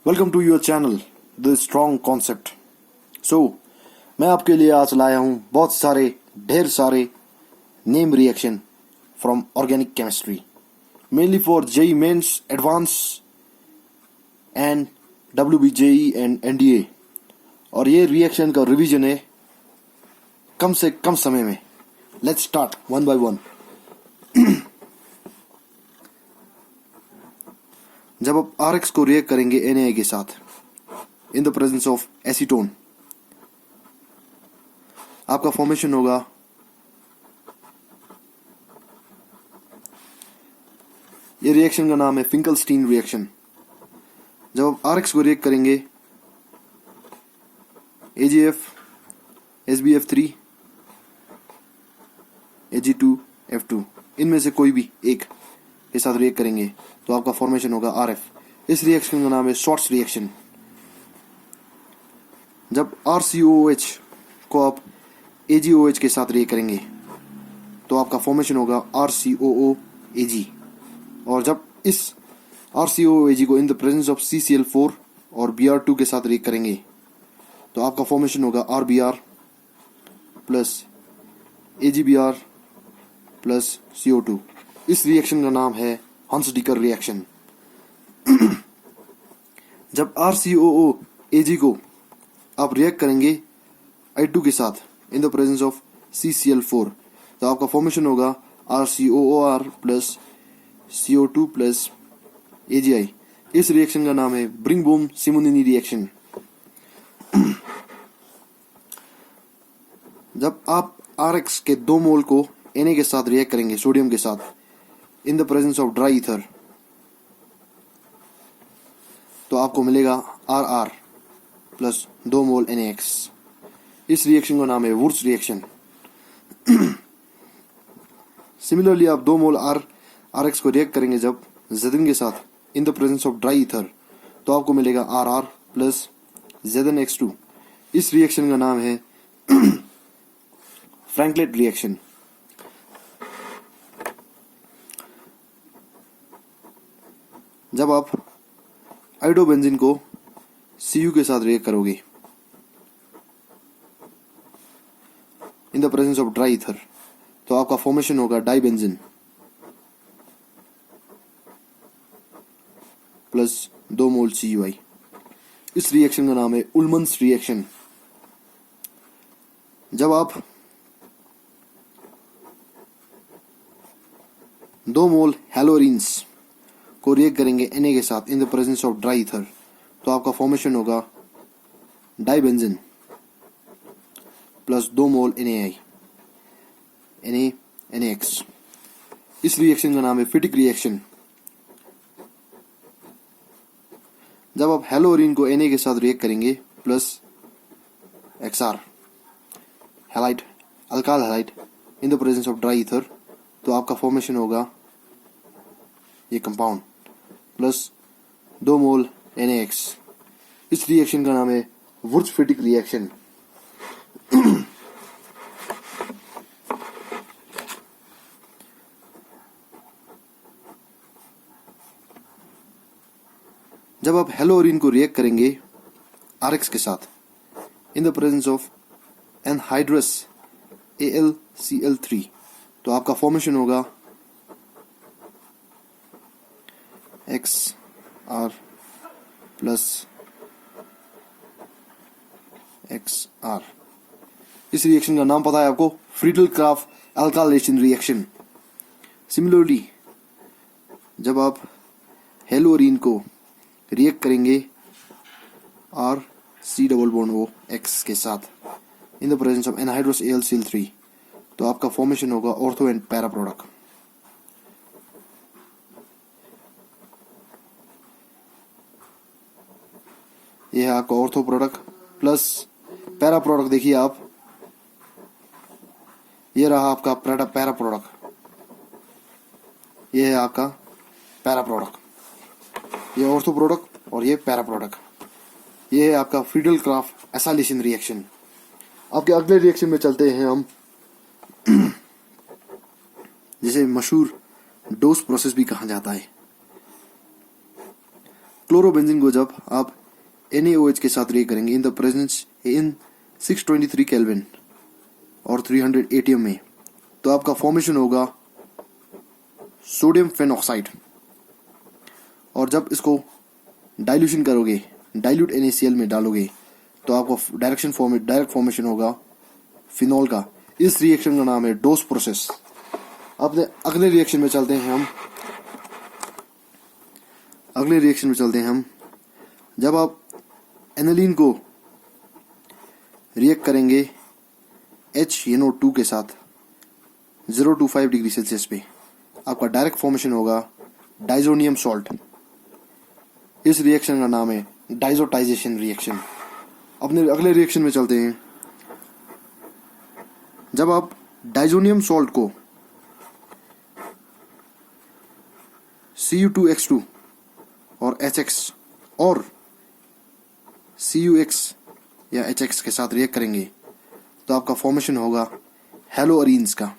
Welcome to your channel the strong concept. मैं आपके लिए आज लाया हूँ ढेर सारे name reaction from organic chemistry, mainly for JEE mains advance and WBJE and NDA। और ये रिएक्शन का रिवीजन है कम से कम समय में। Let's start one by one. जब आप RX को रिएक्ट करेंगे Na के साथ in the presence of acetone, आपका फॉर्मेशन होगा ये रिएक्शन का नाम है फिंकलस्टीन रिएक्शन। जब आप RX को रिएक्ट करेंगे AgF, SbF3, Ag2F2 इनमें से कोई भी एक के साथ रिएक्ट करेंगे तो आपका फॉर्मेशन होगा RF। इस रिएक्शन का नाम है शॉर्ट्स रिएक्शन। जब RCOOH को आप AgOH के साथ रिएक्ट करेंगे तो आपका फॉर्मेशन होगा RCOOAg। और जब इस RCOAg को in the presence of CCl4 और Br2 के साथ रिएक्ट करेंगे तो आपका फॉर्मेशन होगा RBr plus AgBr plus CO2। इस रिएक्शन का नाम है हंस-डिकर रिएक्शन। जब RCOOAg को आप रिएक्ट करेंगे I2 के साथ in the presence of CCl4 तो आपका फॉर्मेशन होगा RCOOR plus CO2 plus AgI। इस रिएक्शन का नाम है ब्रिंगबोम-सिमोनिनी रिएक्शन। जब आप RX के 2 मोल को Na के साथ रिएक्ट करेंगे सोडियम के साथ in the presence of dry ether तो आपको मिलेगा RR प्लस 2 मोल NaX। इस रिएक्शन का नाम है वुर्ट्ज रिएक्शन। सिमिलरली आप 2 मोल RX को रिएक्ट करेंगे जब Zn के साथ in the presence of dry ether तो आपको मिलेगा RR प्लस ZnX2। इस रिएक्शन का नाम है फ्रैंकलेट रिएक्शन। जब आप आइडोबेंजीन को Cu के साथ रिएक्ट करोगे in the presence of dry ether तो आपका फॉर्मेशन होगा डाइबेंजीन प्लस 2 मोल CuI। इस रिएक्शन का नाम है उल्मन्स रिएक्शन। जब आप 2 मोल हैलोरिन्स को रिएक्ट करेंगे Na के साथ in the presence of dry ether तो आपका फॉर्मेशन होगा डाइबेंजीन प्लस 2 मोल NaX। इस रिएक्शन का नाम है फिटिक रिएक्शन। जब आप हैलोरिन को Na के साथ रिएक्ट करेंगे plus XR halide alkyl halide in the presence of dry ether तो आपका फॉर्मेशन होगा ये कंपाउंड प्लस 2 मोल NaX। इस रिएक्शन का नाम है वुर्ट्ज-फिटिक रिएक्शन। जब आप हैलोरिन को रिएक्ट करेंगे RX के साथ in the presence of anhydrous AlCl3 तो आपका फॉर्मेशन होगा XR प्लस XR। इस रिएक्शन का नाम पता है आपको, फ्रीडल-क्राफ्ट अल्काइलेशन रिएक्शन। सिमिलरली जब आप हैलोरिन को रिएक्ट करेंगे RC+OX के साथ in the presence of anhydrous AlCl3 तो आपका फॉर्मेशन होगा ऑर्थो एंड पैरा प्रोडक्ट। यह है आपका ortho product plus para product. देखिए आप, यह रहा आपका पैरा प्रोडक्ट, यह है आपका पैरा प्रोडक्ट। यह ऑर्थो प्रोडक्ट और यह पैरा प्रोडक्ट। यह है आपका फ्रीडल-क्राफ्ट एसाइलेशन रिएक्शन। आपके अगले रिएक्शन में चलते हैं हम, जिसे मशहूर डोस प्रोसेस भी कहा जाता है। क्लोरोबेंजीन को जब आप NaOH के साथ रिएक्ट करेंगे in the presence in 623 kelvin और 300 ATM में, तो आपका फॉर्मेशन होगा सोडियम फेनॉक्साइड। और जब इसको डाइल्यूशन करोगे, डाइल्यूट NaCl में डालोगे, तो आपको डायरेक्ट फॉर्मेशन होगा फिनॉल का। इस रिएक्शन का नाम है डोस प्रोसेस। अपने अगले रिएक्शन में चलते हैं हम। जब आप एनालिन को रिएक्ट करेंगे HNO2 के साथ 025 डिग्री सेल्सियस पे, आपका डायरेक्ट फॉर्मेशन होगा डाइजोनियम सॉल्ट। इस रिएक्शन का नाम है डाइजोटाइजेशन रिएक्शन। अपने अगले रिएक्शन में चलते हैं। जब आप डाइजोनियम सॉल्ट को Cu2H2 और HX और CuX या HX के साथ रिएक्ट करेंगे, तो आपका फॉर्मेशन होगा हेलोअरीन्स का।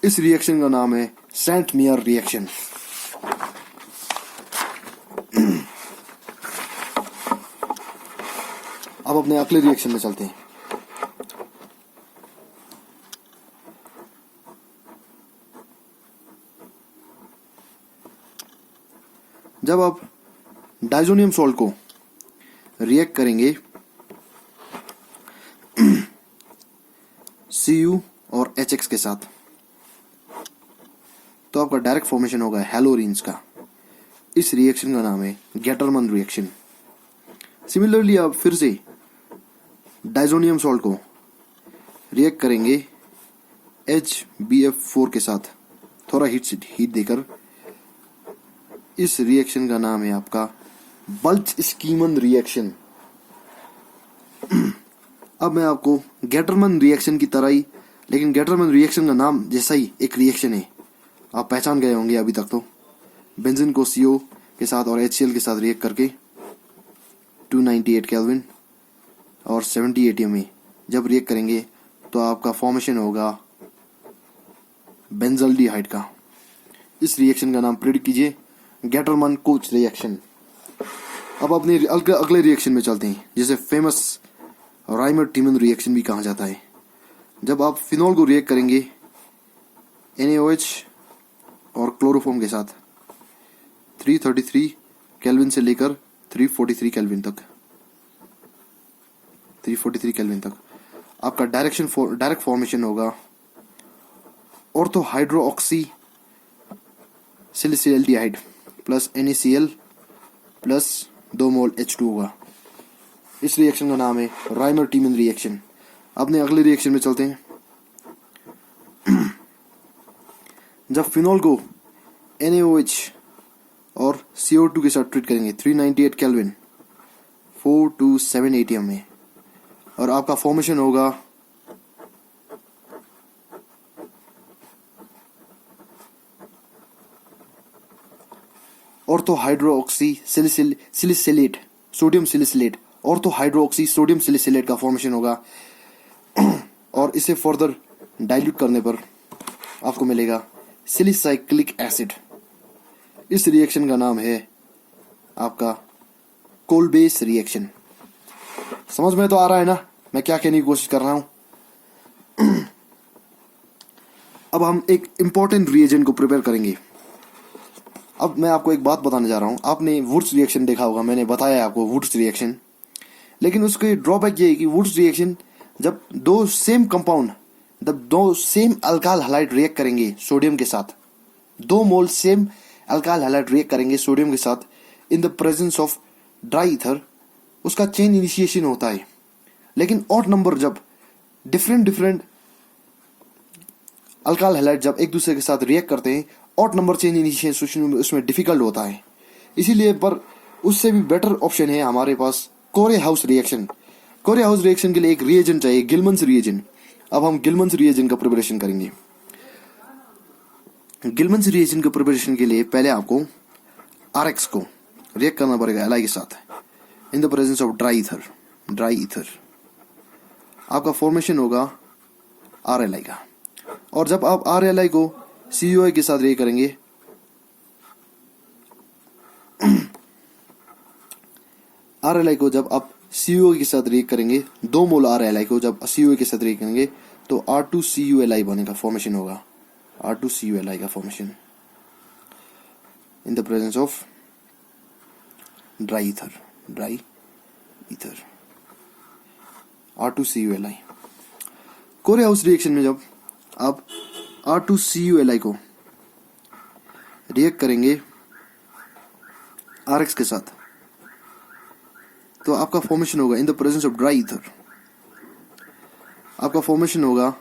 इस रिएक्शन का नाम है सेंट मियर रिएक्शन। अब अपने अगले रिएक्शन में चलते हैं। जब आप डाइजोनियम सॉल्ट को रिएक्ट करेंगे Cu और HX के साथ, तो आपका डायरेक्ट फॉर्मेशन होगा हेलोरीन्स का। इस रिएक्शन का नाम है गेटरमन रिएक्शन। सिमिलरली आप फिर से डाइजोनियम सॉल्ट को रिएक्ट करेंगे HBF4 के साथ, थोड़ा हीट देकर। इस रिएक्शन का नाम है आपका बल्च स्कीमन रिएक्शन। अब मैं आपको गेटरमन रिएक्शन की तरह ही, लेकिन गेटरमन रिएक्शन का नाम जैसा ही एक रिएक्शन है, आप पहचान गए होंगे अभी तक। तो बेंजीन को CO के साथ और HCl के साथ रिएक्ट करके 298 केल्विन और 70 ATM में जब रिएक्ट करेंगे, तो आपका फॉर्मेशन होगा बेंजल्डिहाइड का। इस रिएक्शन का नाम प्रिडिक्ट कीजिए गेटरमन कोच रिएक्शन। अब अपने अगले रिएक्शन में चलते हैं, जिसे फेमस राइमर टीमन रिएक्शन भी कहा जाता है। जब आप फिनॉल को रिएक्ट करेंगे NaOH और क्लोरोफॉर्म के साथ 333 केल्विन से लेकर 343 केल्विन तक आपका डायरेक्ट फॉर्मेशन होगा ortho hydroxy salicylaldehyde plus NaCl plus 2 mole H2 होगा। इस रिएक्शन का नाम है राइमर टीमन रिएक्शन। अपने अगले रिएक्शन में चलते हैं। जब फिनॉल को NaOH और CO2 के साथ ट्रीट करेंगे 398 केल्विन 427 ATM में, और आपका फॉर्मेशन होगा ortho hydroxy salicylate sodium salicylate. Ortho hydroxy sodium salicylate का फॉर्मेशन होगा, और इसे फर्दर डाइल्यूट करने पर आपको मिलेगा सिलिसाइक्लिक एसिड। इस रिएक्शन का नाम है आपका कोलबेस रिएक्शन। समझ में तो आ रहा है ना मैं क्या कहने की कोशिश कर रहा हूं। अब हम एक इंपॉर्टेंट रिएजेंट को प्रिपेयर करेंगे। अब मैं आपको एक बात बताने जा रहा हूं। आपने वुड्स रिएक्शन देखा होगा, मैंने बताया आपको वुड्स रिएक्शन, लेकिन उसके ड्रॉबैक ये है कि वुड्स रिएक्शन जब दो सेम कंपाउंड, जब दो सेम अल्काइल हैलाइड रिएक्ट करेंगे सोडियम के साथ, 2 mole same alkyl halide react करेंगे सोडियम के साथ in the presence of dry ether, उसका चेन इनिशिएशन होता है। लेकिन ऑड नंबर जब डिफरेंट अल्काइल हैलाइड जब एक दूसरे के साथ रिएक्ट करते हैं, ऑड नंबर चेन इनिशिएशन उसमें डिफिकल्ट होता है। इसीलिए पर उससे भी बेटर ऑप्शन है हमारे पास Corey House reaction. Corey House reaction के लिए एक रिएजेंट चाहिए, गिलमन्स रिएजेंट। अब हम गिलमन्स रिएजेंट का प्रिपरेशन करेंगे। गिलमन्स रिएजेंट के प्रिपरेशन के लिए पहले आपको RX को रिएक्ट करना पड़ेगा Li के साथ in the presence of dry ether. आपका फॉर्मेशन होगा RLi का, और जब आप RLi को CuI के साथ रिएक्ट करेंगे RLI को जब आप CuO के साथ रिएक्ट करेंगे, 2 मोल RLI को जब CuO के साथ रिएक्ट करेंगे तो R2CuLi बनेगा, फॉर्मेशन होगा R2CuLi का formation in the presence of dry ether R2CuLi। कोरे हाउस रिएक्शन में जब आप R2CuLi को रिएक्ट करेंगे RX के साथ तो आपका फॉर्मेशन होगा in the presence of dry ether, आपका फॉर्मेशन होगा,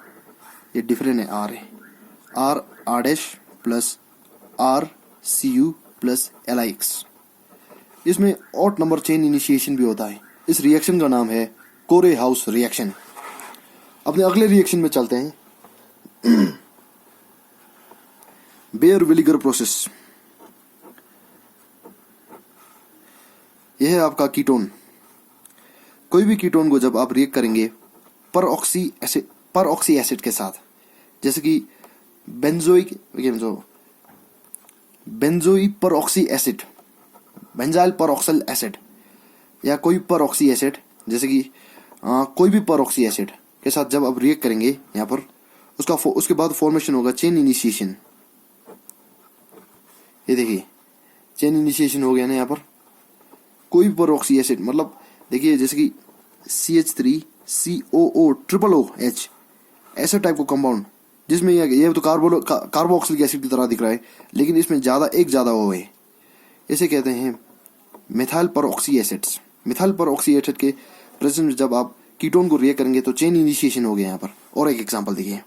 ये डिफरेंट है, R dash plus RCu plus LiX। इसमें ऑड नंबर चेन इनिशिएशन भी होता है। इस रिएक्शन का नाम है कोरे हाउस रिएक्शन। अपने अगले रिएक्शन में चलते हैं, बेयर विलीगर प्रोसेस। यह है आपका कीटोन। कोई भी कीटोन को जब आप रिएक्ट करेंगे पर ऑक्सी एसिड के साथ, जैसे कि बेंजोइक पर ऑक्सी एसिड, बेंजाइल पर ऑक्सल एसिड, या कोई पर ऑक्सी एसिड, जैसे कि कोई भी पर ऑक्सी एसिड के साथ जब आप रिएक्ट करेंगे यहाँ पर, उसके बाद फॉर्मेशन होगा चेन इनिशिएशन। ये देखिए चेन इनिशिएशन हो गया ना यहाँ पर। कोई भी पर ऑक्सी एसिड मतलब देखिए जैसे कि CH3COO ट्रिपल OH, ऐसा टाइप का कंपाउंड जिसमें ये तो कार्बोक्सिलिक एसिड की तरह दिख रहा है, लेकिन इसमें ज्यादा O है। इसे कहते हैं मिथाइल पर ऑक्सी एसिड्स। मिथाइल पर ऑक्सी एसिड के प्रेजेंस में जब आप कीटोन को रिएक्ट करेंगे तो चेन इनिशिएशन हो गया यहाँ पर। और एक एग्जांपल देखिए,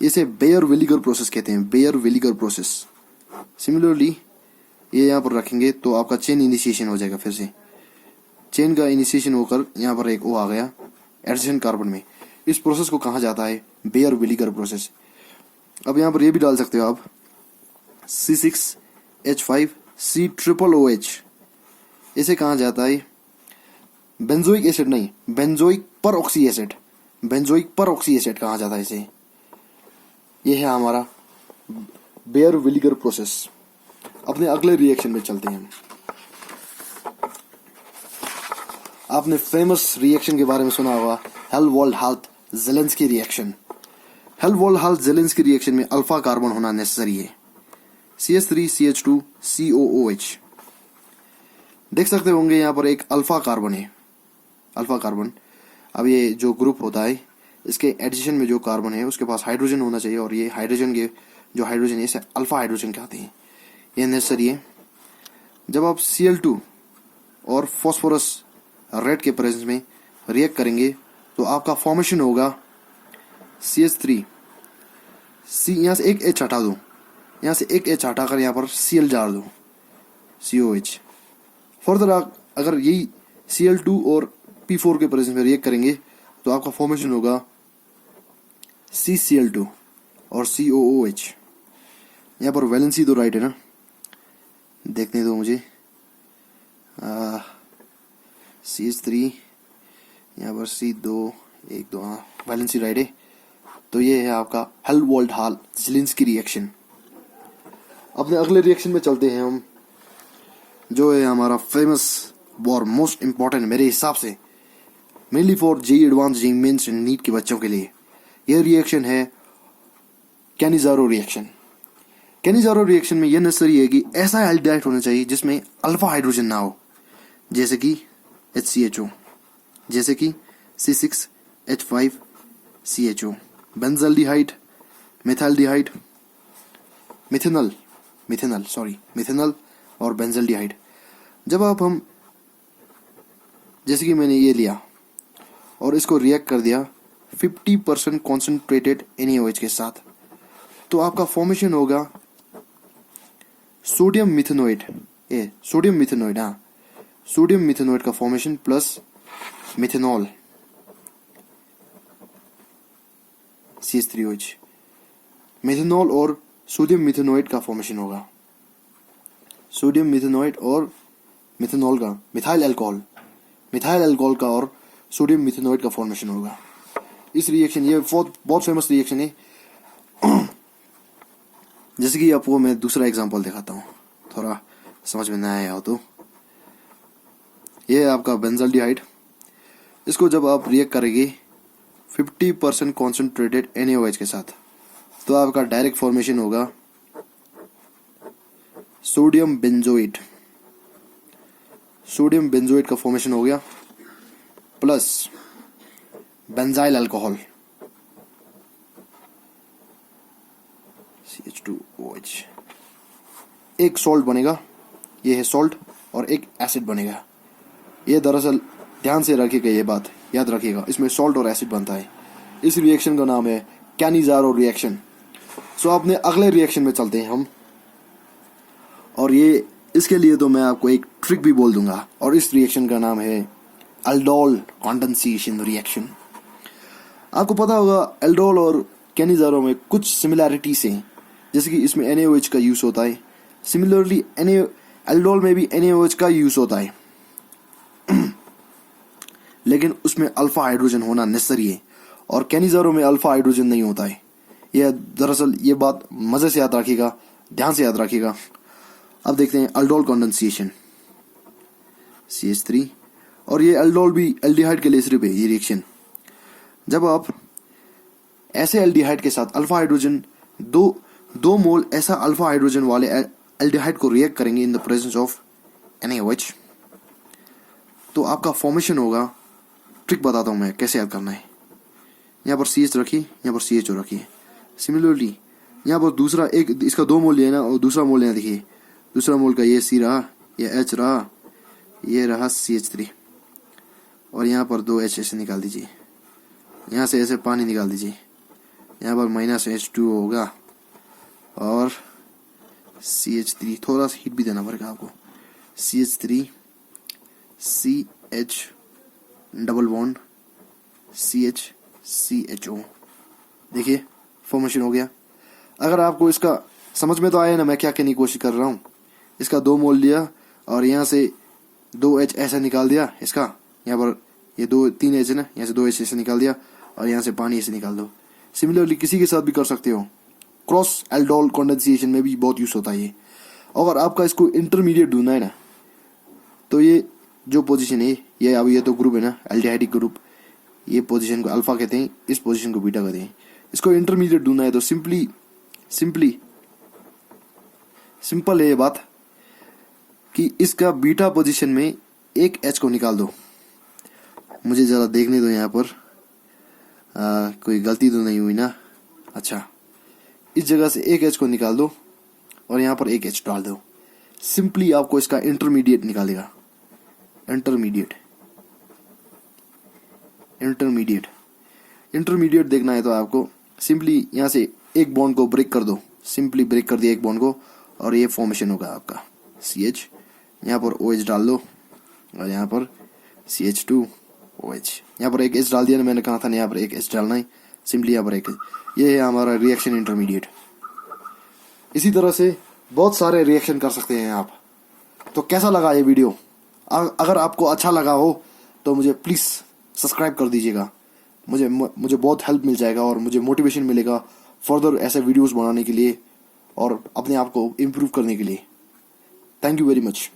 इसे बेयर विलीगर प्रोसेस कहते हैं, बेयर विलीगर प्रोसेस। सिमिलरली ये यहाँ पर रखेंगे तो आपका चेन इनिशिएशन हो जाएगा। फिर से चेन का इनिशिएशन होकर यहाँ पर एक O आ गया एडिशन कार्बन में। इस प्रोसेस को कहा जाता है बेयर विलीगर प्रोसेस। अब यहाँ पर ये भी डाल सकते हो आप C6H5C ट्रिपल OH, इसे कहा जाता है बेंजोइक एसिड नहीं, बेंजोइक पर ऑक्सी एसिड, बेंजोइक पर ऑक्सी एसिड कहा जाता है इसे। यह है हमारा बेयर विलीगर प्रोसेस। अपने अगले रिएक्शन में चलते हैं। आपने फेमस रिएक्शन के बारे में सुना होगा, हेल्महोल्ट्ज-ज़ेलेंस्की रिएक्शन। हेल्महोल्ट्ज-ज़ेलेंस्की रिएक्शन में अल्फा कार्बन होना नेसेसरी है, CH3CH2COOH। देख सकते होंगे यहाँ पर एक अल्फा कार्बन है, अल्फा कार्बन। अब ये जो ग्रुप होता है, इसके एडिशन में जो कार्बन है उसके पास हाइड्रोजन होना चाहिए, और ये हाइड्रोजन के जो हाइड्रोजन है इसे अल्फा हाइड्रोजन कहते हैं। ये नेसेसरी है। जब आप Cl2 और फॉस्फोरस रेड के प्रेजेंस में रिएक्ट करेंगे तो आपका फॉर्मेशन होगा CH3, यहाँ से एक H हटा दो, यहाँ से एक H हटाकर यहाँ पर Cl डाल दो, COH। फर्दर अगर यही Cl2 और P4 के प्रेजेंस में रिएक्ट करेंगे तो आपका फॉर्मेशन होगा CCl2 और COOH। यहाँ पर वैलेंसी तो राइट है ना, देखने दो मुझे। CH3 यहाँ पर C2 1 2, हाँ वैलेंसी राइट है। तो ये है आपका हेल्महोल्ट्ज-ज़ेलेंस्की रिएक्शन। अपने अगले रिएक्शन में चलते हैं हम, जो है हमारा फेमस और मोस्ट इम्पॉर्टेंट मेरे हिसाब से, mainly for JEE advance, JEE mains and NEET के बच्चों के लिए। यह रिएक्शन है कैनिज़ारो रिएक्शन। कैनिज़ारो रिएक्शन में यह नेसेसरी है कि ऐसा एल्डिहाइड होना चाहिए जिसमें अल्फा हाइड्रोजन ना हो, जैसे कि HCHO, जैसे कि C6H5CHO, बेंजल्डिहाइड, मेथाल्डिहाइड, मिथेनल और बेंजल्डिहाइड। जब हम जैसे कि मैंने ये लिया और इसको रिएक्ट कर दिया 50% कॉन्सेंट्रेटेड NaOH के साथ, तो आपका फॉर्मेशन होगा सोडियम मिथेनोइड। हाँ, सोडियम मिथेनोइड का formation plus methanol CH3OH। Methanol और सोडियम मिथेनोइड का फॉर्मेशन होगा, सोडियम मिथेनोइड और मिथेनॉल का, मिथाइल अल्कोहल का और सोडियम मिथेनोइड का फॉर्मेशन होगा। इस रिएक्शन, ये बहुत फेमस रिएक्शन है। जैसे कि आपको मैं दूसरा एग्जांपल दिखाता हूँ, थोड़ा समझ में ना आया हो तो। ये है आपका बेंजल्डिहाइड। इसको जब आप रिएक्ट करेंगे 50% कॉन्सेंट्रेटेड NaOH के साथ, तो आपका डायरेक्ट फॉर्मेशन होगा सोडियम बेंजोएट। सोडियम बेंजोएट का फॉर्मेशन हो गया प्लस बेंजाइल अल्कोहल CH2OH। एक सॉल्ट बनेगा, ये है सॉल्ट, और एक एसिड बनेगा। ये दरअसल ध्यान से रखिएगा, ये बात याद रखिएगा, इसमें सॉल्ट और एसिड बनता है। इस रिएक्शन का नाम है कैनिज़ारो रिएक्शन। सो अपने अगले रिएक्शन में चलते हैं हम, और ये इसके लिए तो मैं आपको एक ट्रिक भी बोल दूंगा, और इस रिएक्शन का नाम है एल्डोल कंडेंसेशन रिएक्शन। आपको पता होगा एल्डोल और कैनिज़ारो में कुछ सिमिलैरिटीज हैं, जैसे कि इसमें NaOH का यूज होता है। सिमिलरली एल्डोल में भी NaOH का यूज होता है, लेकिन उसमें अल्फा हाइड्रोजन होना नेसेसरी है, और कैनिज़ारो में अल्फा हाइड्रोजन नहीं होता है। यह दरअसल ये बात मजे से याद रखिएगा, ध्यान से याद रखिएगा। अब देखते हैं एल्डोल कंडेंसेशन CH3, और ये एल्डोल भी एल्डिहाइड के लिए सिर्फ है ये रिएक्शन। जब आप ऐसे एल्डिहाइड के साथ अल्फा हाइड्रोजन दो मोल ऐसा अल्फा हाइड्रोजन वाले एल्डिहाइड को रिएक्ट करेंगे in the presence of NaOH, तो आपका फॉर्मेशन होगा, ट्रिक बताता हूं मैं कैसे याद करना है। यहाँ पर CH रखी, यहाँ पर CHO रखी। सिमिलरली यहाँ पर दूसरा एक, इसका 2 मोल लेना और दूसरा मोल लेना। देखिए दूसरा मोल का ये C रहा, ये H रहा, ये रहा CH3, और यहाँ पर 2 H ऐसे निकाल दीजिए, यहाँ से ऐसे पानी निकाल दीजिए, यहाँ पर -H2O होगा, और CH3 थोड़ा सा हीट भी देना पड़ेगा आपको, CH3 CH double bond CH CHO। देखिए फॉर्मेशन हो गया। अगर आपको इसका समझ में तो आया ना मैं क्या कहने की कोशिश कर रहा हूँ। इसका 2 मोल लिया और यहाँ से 2 H ऐसा निकाल दिया, इसका यहाँ पर ये 3 H है ना, यहाँ से 2 H ऐसे निकाल दिया, और यहाँ से पानी ऐसे निकाल दो। सिमिलरली किसी के साथ भी कर सकते हो। क्रॉस एल्डोल कंडेंसेशन में भी बहुत यूज होता है ये। अगर आपका इसको इंटरमीडिएट ढूंढना है ना, तो ये जो पोजीशन है, ये अब ये तो ग्रुप है ना एल्डिहाइडिक ग्रुप, ये पोजीशन को अल्फा कहते हैं, इस पोजीशन को बीटा कहते हैं। इसको इंटरमीडिएट ढूंढना है तो सिंपल है ये बात कि इसका बीटा पोजीशन में एक H को निकाल दो। मुझे जरा देखने दो यहाँ पर कोई गलती तो नहीं हुई ना। अच्छा, इस जगह से एक H को निकाल दो और यहाँ पर एक H डाल दो। सिंपली आपको इसका इंटरमीडिएट निकालेगा। इंटरमीडिएट देखना है तो आपको सिंपली यहाँ से एक बॉन्ड को ब्रेक कर दो। सिंपली ब्रेक कर दिया एक बॉन्ड को, और ये फॉर्मेशन होगा आपका CH। यहाँ पर OH डाल दो और यहाँ पर CH2OH। यहाँ पर एक H डाल दिया ना, मैंने कहा था ना यहाँ पर एक H डालना है। सिंपली यहाँ पर एक, ये है हमारा रिएक्शन इंटरमीडिएट। इसी तरह से बहुत सारे रिएक्शन कर सकते हैं आप। तो कैसा लगा ये वीडियो? अगर आपको अच्छा लगा हो तो मुझे प्लीज़ सब्सक्राइब कर दीजिएगा। मुझे बहुत हेल्प मिल जाएगा और मुझे मोटिवेशन मिलेगा फर्दर ऐसे वीडियोस बनाने के लिए और अपने आप को इम्प्रूव करने के लिए। Thank you very much.